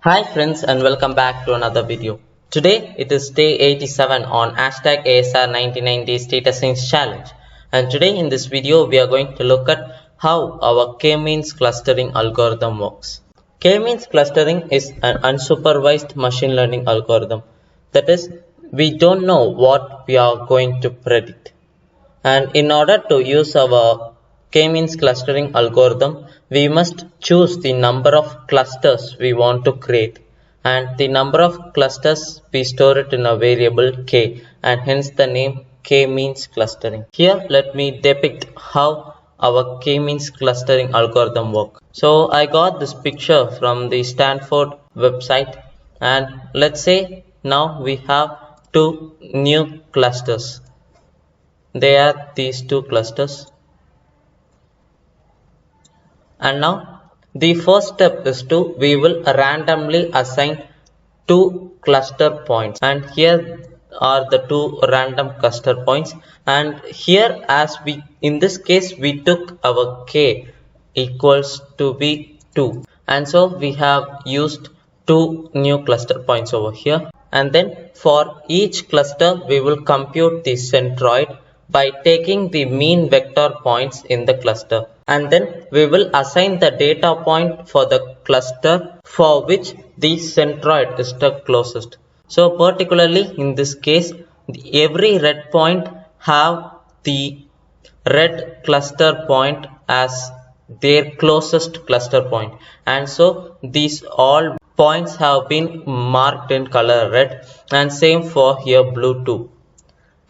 Hi friends and welcome back to another video. Today it is day 87 on hashtag ASR 99 Days Data Science Challenge, and today in this video we are going to look at how our K-means clustering algorithm works. K-means clustering is an unsupervised machine learning algorithm. That is, we don't know what we are going to predict. And in order to use our K-means clustering algorithm, we must choose the number of clusters we want to create, and the number of clusters we store it in a variable k, and hence the name K-means clustering. Here let me depict how our K-means clustering algorithm works. So I got this picture from the Stanford website, and let's say now we have two new clusters. They are these two clusters, and now the first step is we will randomly assign two cluster points, and here are the two random cluster points. And here, as we in this case we took our k equals to be 2, and so we have used two new cluster points over here. And then for each cluster we will compute the centroid by taking the mean vector points in the cluster, and then we will assign the data point for the cluster for which the centroid is the closest. So particularly in this case, every red point have the red cluster point as their closest cluster point, and so these all points have been marked in color red, and same for here blue too.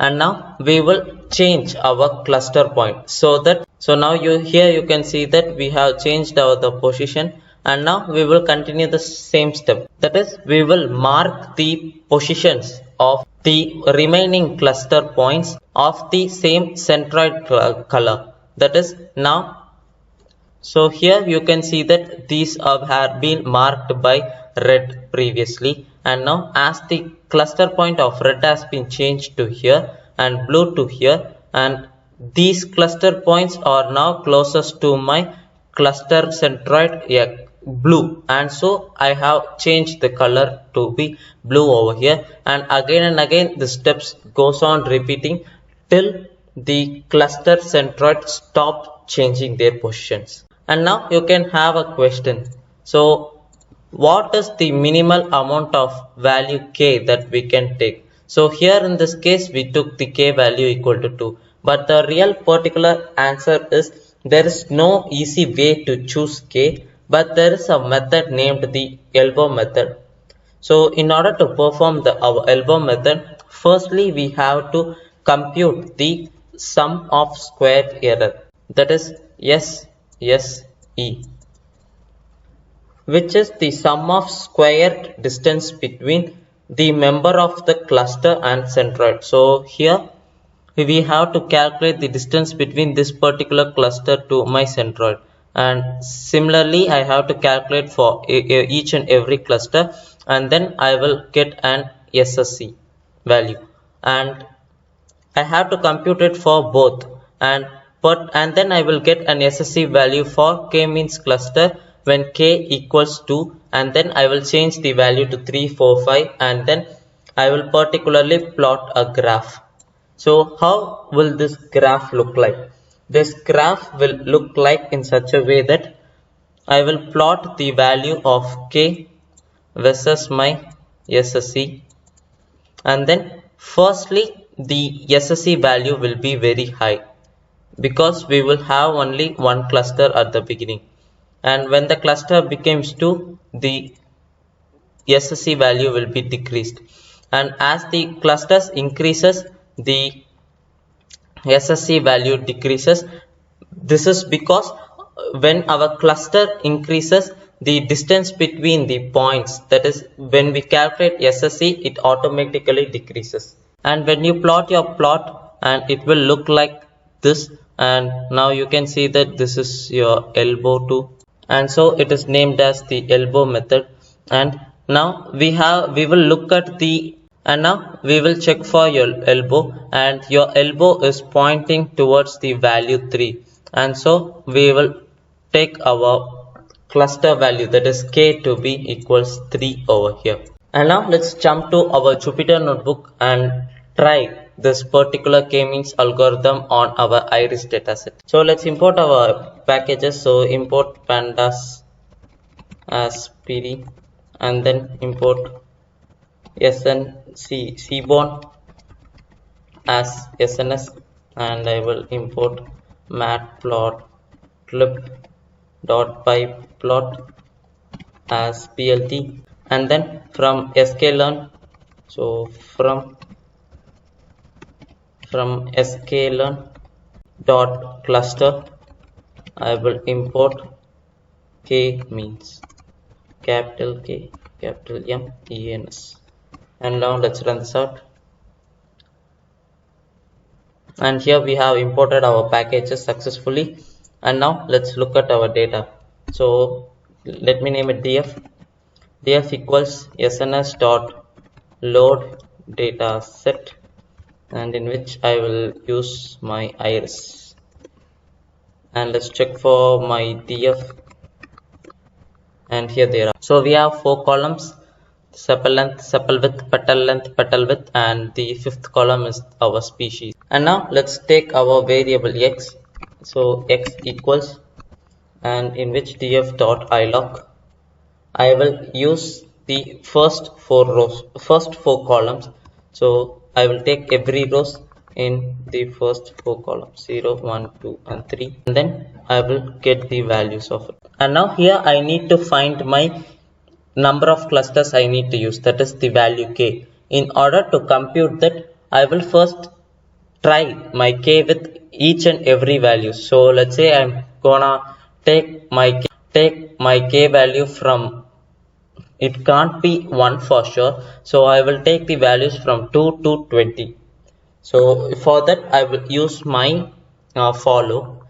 And now we will change our cluster point, so now you can see that we have changed the position, and now we will continue the same step. That is, we will mark the positions of the remaining cluster points of the same centroid color. That is now, so here you can see that these have been marked by red previously, and now as the cluster point of red has been changed to here and blue to here, and these cluster points are now closest to my cluster centroid blue, and so I have changed the color to be blue over here, and again the steps goes on repeating till the cluster centroid stop changing their positions. And now you can have a question. So what is the minimal amount of value k that we can take? So here in this case we took the k value equal to 2, but the real particular answer is there is no easy way to choose k, but there is a method named the elbow method. So in order to perform our elbow method, firstly we have to compute the sum of squared error, that is SSE, which is the sum of squared distance between the member of the cluster and centroid. So here we have to calculate the distance between this particular cluster to my centroid, and similarly I have to calculate for each and every cluster, and then I will get an SSE value, and I have to compute it for both, and then I will get an SSE value for K-means cluster when k equals 2, and then I will change the value to 3, 4, 5, and then I will particularly plot a graph. So how will this graph look like? This graph will look like in such a way that I will plot the value of k versus my SSE, and then firstly the SSE value will be very high because we will have only one cluster at the beginning, and when the cluster becomes 2, the SSE value will be decreased, and as the clusters increases, the SSE value decreases. This is because when our cluster increases, the distance between the points, that is when we calculate SSE, it automatically decreases. And when you plot your plot, and it will look like this, and now you can see that this is your elbow too, and so it is named as the elbow method. And now we will look at the, and now we will check for your elbow, and your elbow is pointing towards the value 3, and so we will take our cluster value, that is k to be equals 3 over here. And now let's jump to our Jupyter notebook and try this particular K-means algorithm on our iris dataset. So let's import our packages. So import pandas as pd, and then import seaborn as sns, and I will import matplotlib.pyplot as plt, and then from sklearn, so from sklearn dot cluster I will import K-means, capital K, capital M, ENS. And now let's run this out. And here we have imported our packages successfully. And now let's look at our data. So let me name it df equals sns dot load data set, and in which I will use my iris. And let's check for my df, and here they are. So we have 4 columns: sepal length, sepal width, petal width, and the 5th column is our species. And now let's take our variable x. So x equals, and in which df dot ilog, I will use the first 4 columns. So I will take every rows in the first 4 columns, 0, 1, 2 and 3, and then I will get the values of it. And now here I need to find my number of clusters I need to use, that is the value k. In order to compute that, I will first try my k with each and every value. So let's say I'm gonna take my k value from, it can't be 1 for sure, so I will take the values from 2 to 20. So for that I will use my for loop.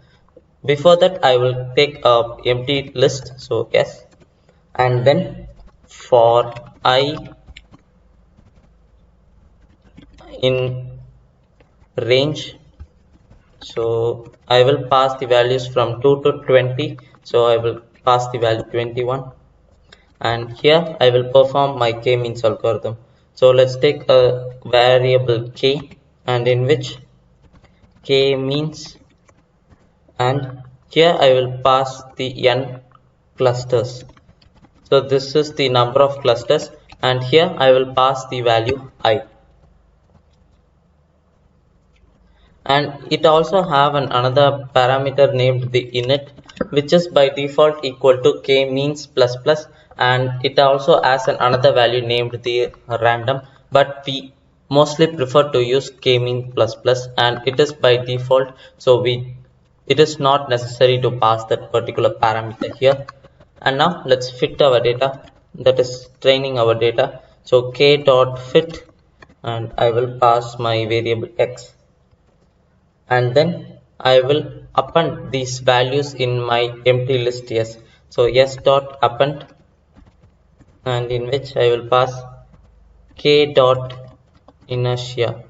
Before that I will take a empty list, so yes, and then for I in range, so I will pass the values from 2 to 20, so I will pass the value 21, and here I will perform my K-means algorithm. So let's take a variable k, and in which K-means, and here I will pass the n clusters. So this is the number of clusters, and here I will pass the value I. And it also have another parameter named the init, which is by default equal to K-means plus plus, and it also has another value named the random, but we mostly prefer to use K-means plus plus, and it is by default, so it is not necessary to pass that particular parameter here. And now let's fit our data, that is training our data. So k dot fit, and I will pass my variable x, and then I will append these values in my empty list s. So s dot append, and in which I will pass k dot inertia.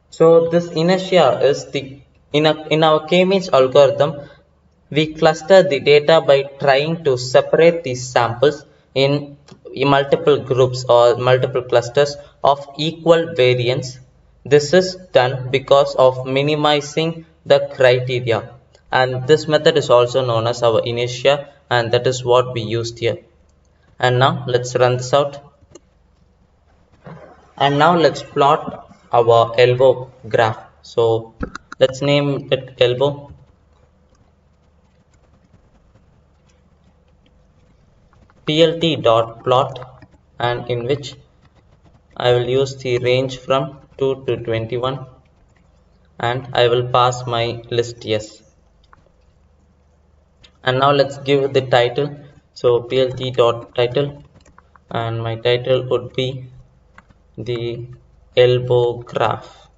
So this inertia is the in our K-means algorithm, we cluster the data by trying to separate these samples in multiple groups or multiple clusters of equal variance. This is done because of minimizing the criteria, and this method is also known as our inertia, and that is what we used here. And now let's run this out. And now let's plot our elbow graph. So let's name it elbow. plt.plot, and in which I will use the range from 2 to 21, and I will pass my list yes. And now let's give the title. So plt.title, and my title would be the elbow graph,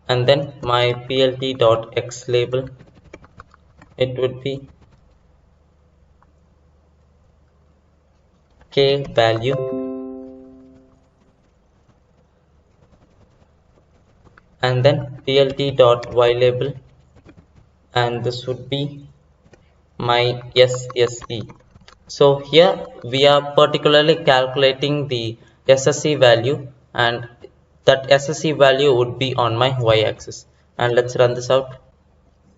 and then my plt.x label, it would be k value, and then plt.y label, and this would be my SSE. So here we are particularly calculating the SSE value, and that SSE value would be on my y-axis. And let's run this out.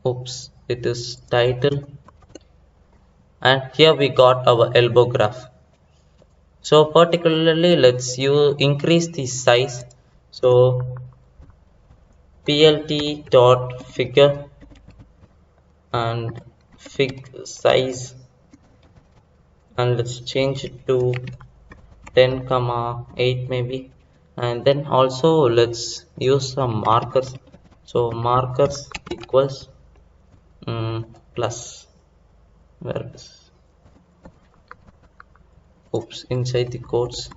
Oops, it is title, and here we got our elbow graph. So particularly let's increase the size. So plt dot figure and fig size, and let's change it to 10,8 maybe, and then also let's use some markers. So markers equals plus, where it is, oops, inside the quotes,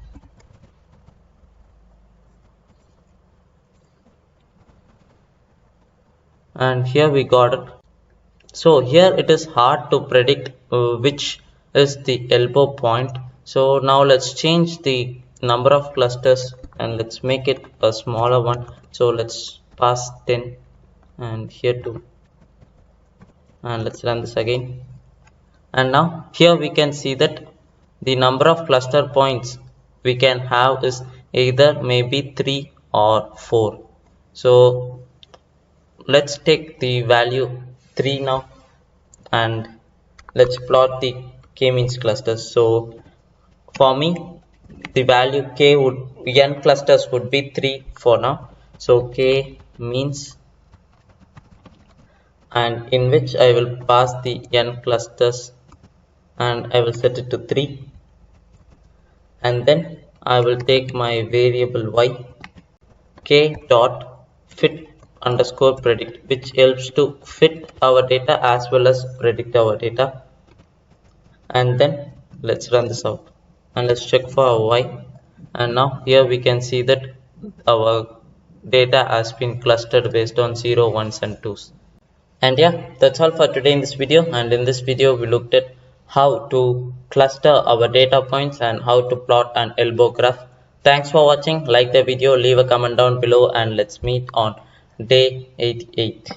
and here we got it. So here it is hard to predict which is the elbow point. So now let's change the number of clusters and let's make it a smaller one. So let's pass 10 and here too, and let's run this again. And now here we can see that the number of cluster points we can have is either maybe 3 or 4. So let's take the value 3 now, and let's plot the k-means clusters. So for me, the value n clusters would be 3 for now. So k means, and in which I will pass the n clusters and I will set it to 3, and then I will take my variable y, k dot fit underscore predict, which helps to fit our data as well as predict our data. And then let's run this out and let's check for our y, and now here we can see that our data has been clustered based on 0, 1s and 2s. And yeah, that's all for today in this video. And in this video we looked at how to cluster our data points and how to plot an elbow graph. Thanks for watching. Like the video, leave a comment down below, and let's meet on day 88.